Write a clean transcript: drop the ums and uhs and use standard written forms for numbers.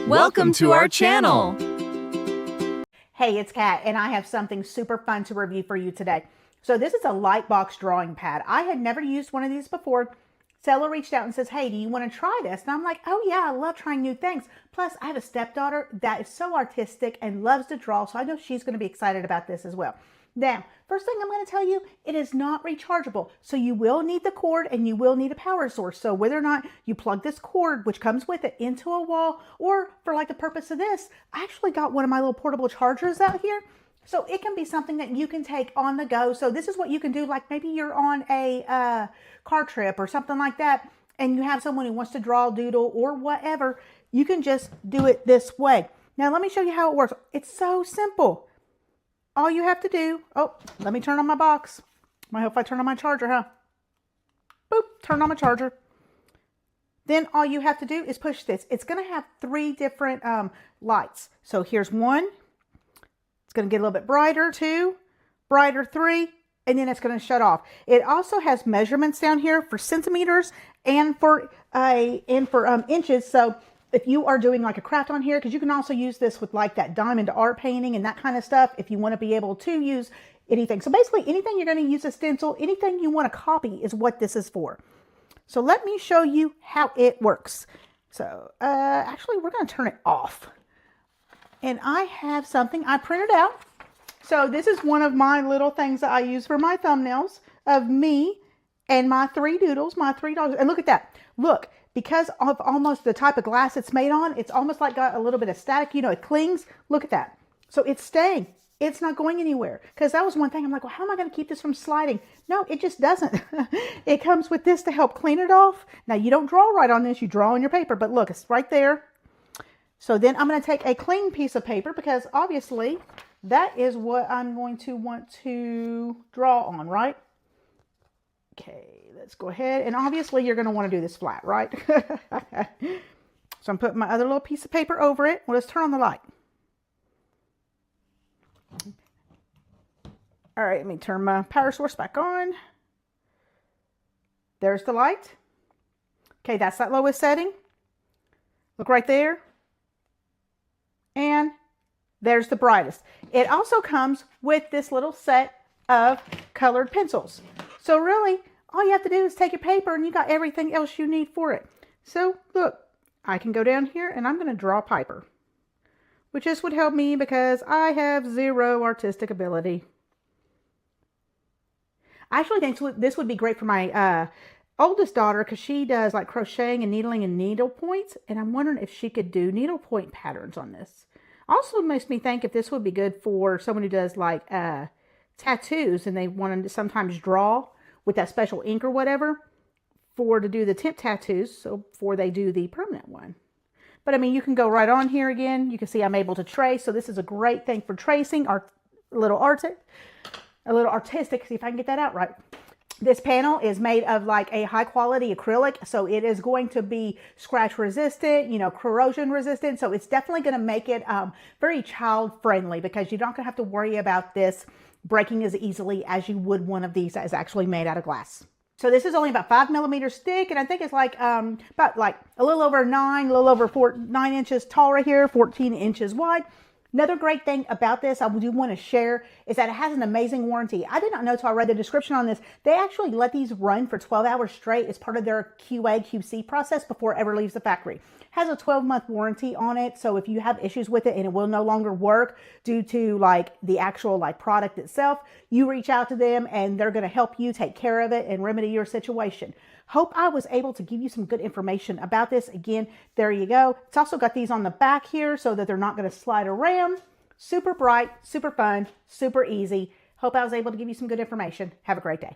Welcome to our channel. Hey, it's Kat, and I have something super fun to review for you today. So this is a light box drawing pad. I had never used one of these before. Seller reached out and says, hey, do you want to try this? And I'm like, oh yeah, I love trying new things. Plus, I have a stepdaughter that is so artistic and loves to draw, so I know she's going to be excited about this as well. Now, first thing I'm going to tell you, it is not rechargeable. So you will need the cord and you will need a power source. So whether or not you plug this cord, which comes with it, into a wall, or for like the purpose of this, I actually got one of my little portable chargers out here. So it can be something that you can take on the go. So this is what you can do, like maybe you're on a car trip or something like that, and you have someone who wants to draw, doodle, or whatever. You can just do it this way. Now let me show you how it works. It's so simple. All you have to do, oh, let me turn on my box. I hope I turn on my charger, huh? Boop, turn on my charger. Then all you have to do is push this. It's going to have 3 different lights. So here's 1. It's going to get a little bit brighter, 2, brighter, 3, and then it's going to shut off. It also has measurements down here for centimeters and for inches. So if you are doing like a craft on here, because you can also use this with like that diamond art painting and that kind of stuff if you want to be able to use anything. So basically anything you're going to use a stencil, anything you want to copy is what this is for. So let me show you how it works. So actually we're going to turn it off. And I have something I printed out. So this is one of my little things that I use for my thumbnails of me and my 3 doodles, my 3 dogs. And look at that. Look. Because of almost the type of glass it's made on, it's almost like got a little bit of static. You know, it clings. Look at that. So it's staying. It's not going anywhere. Because that was one thing. I'm like, well, how am I going to keep this from sliding? No, it just doesn't. It comes with this to help clean it off. Now, you don't draw right on this. You draw on your paper. But look, it's right there. So then I'm going to take a clean piece of paper because obviously that is what I'm going to want to draw on, right? Okay. Let's go ahead. And obviously you're going to want to do this flat, right? So I'm putting my other little piece of paper over it. Well, let's turn on the light. All right, let me turn my power source back on. There's the light. Okay, that's that lowest setting. Look right there. And there's the brightest. It also comes with this little set of colored pencils. So really, all you have to do is take your paper and you got everything else you need for it. So look, I can go down here and I'm going to draw Piper, which just would help me because I have 0 artistic ability. I actually think this would be great for my oldest daughter because she does like crocheting and needling and needle points. And I'm wondering if she could do needle point patterns on this. Also makes me think if this would be good for someone who does like tattoos and they want to sometimes draw with that special ink or whatever to do the temp tattoos, so before they do the permanent one. But I mean, you can go right on here again. You can see I'm able to trace. So this is a great thing for tracing, a little artistic. See if I can get that out right. This panel is made of like a high quality acrylic. So it is going to be scratch resistant, you know, corrosion resistant. So it's definitely going to make it very child friendly because you're not going to have to worry about this breaking as easily as you would one of these that is actually made out of glass. So this is only about 5 millimeters thick, and I think it's like about like a little over 9 inches tall right here, 14 inches wide. Another great thing about this I do want to share is that it has an amazing warranty. I did not know until I read the description on this. They actually let these run for 12 hours straight as part of their QA/QC process before it ever leaves the factory. Has a 12-month warranty on it, so if you have issues with it and it will no longer work due to like the actual like product itself, you reach out to them and they're going to help you take care of it and remedy your situation. Hope I was able to give you some good information about this. Again, there you go. It's also got these on the back here so that they're not going to slide around. Super bright, super fun, super easy. Hope I was able to give you some good information. Have a great day.